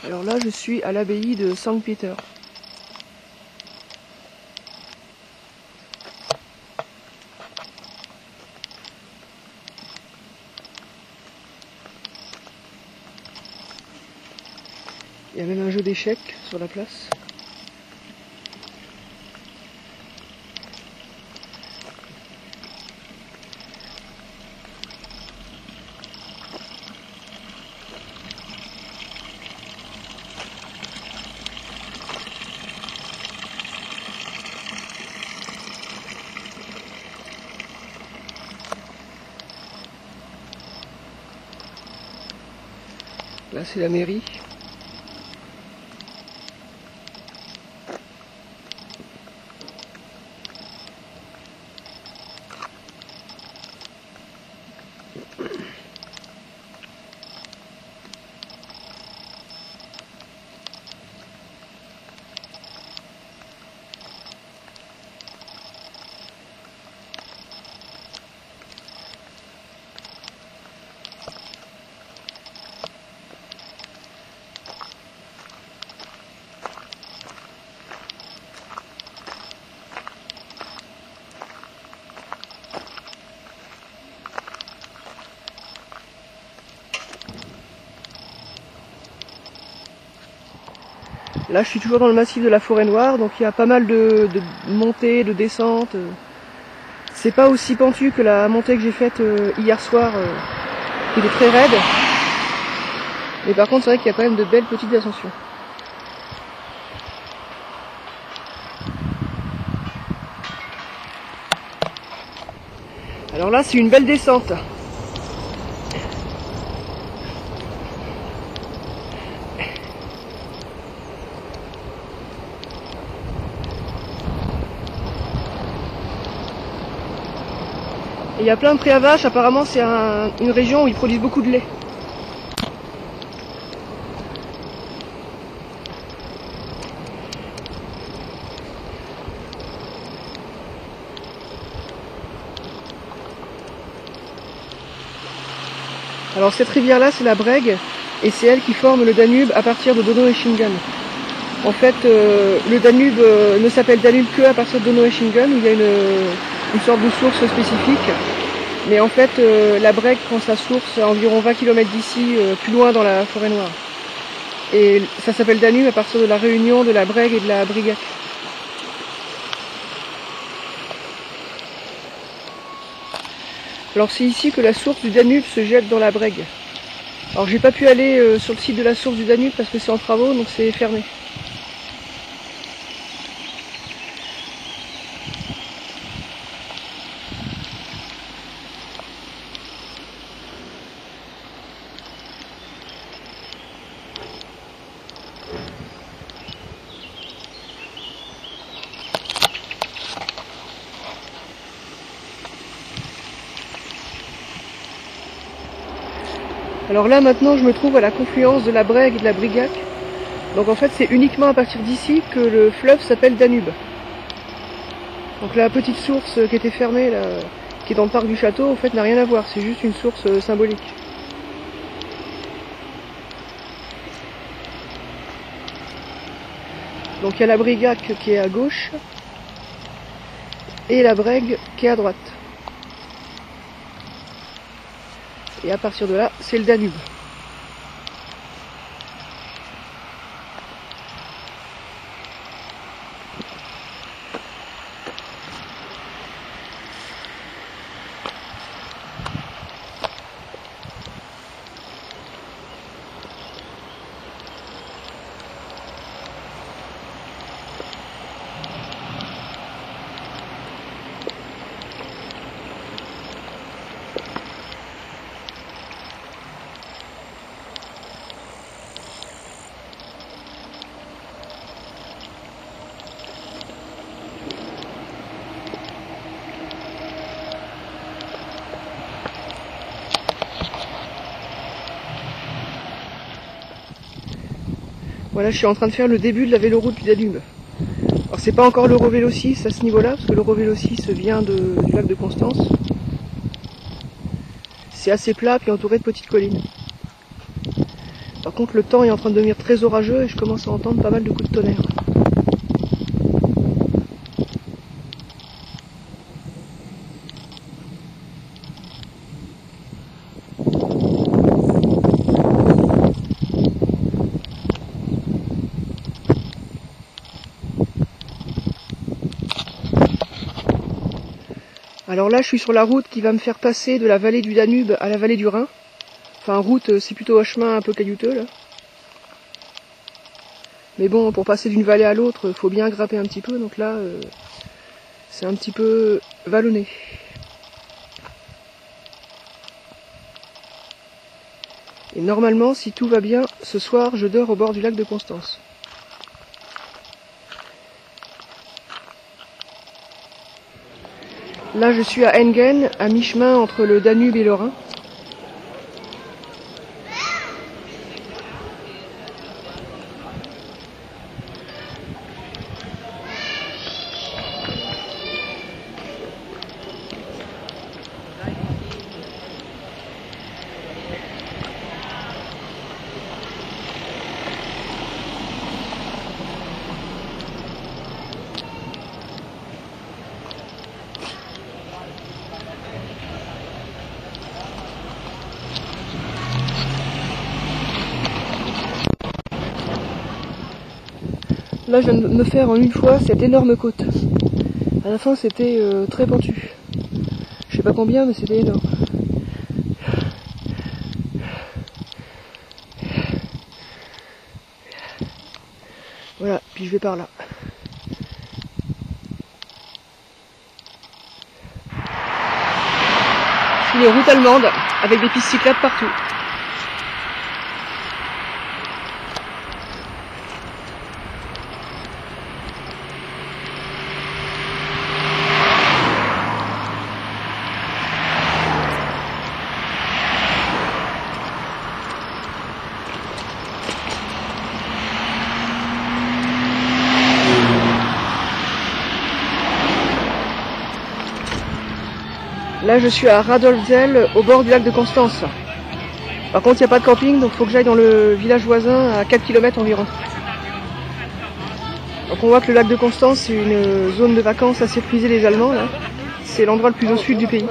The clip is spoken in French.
Alors là, je suis à l'abbaye de Saint-Peter. Il y a même un jeu d'échecs sur la place. Là, c'est la mairie. Là, je suis toujours dans le massif de la Forêt-Noire, donc il y a pas mal de montées, de descentes. C'est pas aussi pentu que la montée que j'ai faite hier soir, qui était très raide. Mais par contre, c'est vrai qu'il y a quand même de belles petites ascensions. Alors là, c'est une belle descente. Il y a plein de prés à vaches, apparemment c'est une région où ils produisent beaucoup de lait. Alors cette rivière-là, c'est la Brègue, et c'est elle qui forme le Danube à partir de Donaueschingen. En fait, le Danube ne s'appelle Danube que à partir de Donaueschingen, où il y a une sorte de source spécifique. Mais en fait, la Brègue prend sa source à environ 20 km d'ici, plus loin dans la Forêt-Noire. Et ça s'appelle Danube à partir de la réunion de la Brègue et de la Brigac. Alors c'est ici que la source du Danube se jette dans la Brègue. Alors j'ai pas pu aller sur le site de la source du Danube parce que c'est en travaux, donc c'est fermé. Alors là maintenant je me trouve à la confluence de la Brègue et de la Brigac. Donc en fait c'est uniquement à partir d'ici que le fleuve s'appelle Danube. Donc la petite source qui était fermée, là, qui est dans le parc du château, en fait n'a rien à voir, c'est juste une source symbolique. Donc il y a la Brigac qui est à gauche et la Brègue qui est à droite. Et à partir de là, c'est le Danube. Voilà, je suis en train de faire le début de la véloroute du Danube. Alors c'est pas encore l'Eurovélo 6 à ce niveau-là, parce que l'Eurovélo 6 vient du lac de Constance. C'est assez plat, puis entouré de petites collines. Alors Par contre le temps est en train de devenir très orageux et je commence à entendre pas mal de coups de tonnerre. Alors là je suis sur la route qui va me faire passer de la vallée du Danube à la vallée du Rhin. Enfin route, c'est plutôt un chemin un peu caillouteux là. Mais bon, pour passer d'une vallée à l'autre, il faut bien grimper un petit peu, donc là c'est un petit peu vallonné. Et normalement, si tout va bien, ce soir je dors au bord du lac de Constance. Là je suis à Engen, à mi-chemin entre le Danube et le Rhin. Là je viens de me faire en une fois cette énorme côte. À la fin c'était très pentu. Je sais pas combien mais c'était énorme. Voilà, puis je vais par là. C'est une route allemande avec des pistes cyclables partout. Là je suis à Radolfzell, au bord du lac de Constance. Par contre il n'y a pas de camping, donc il faut que j'aille dans le village voisin à 4 km environ. Donc on voit que le lac de Constance c'est une zone de vacances assez prisée des Allemands là. C'est l'endroit le plus au sud du pays.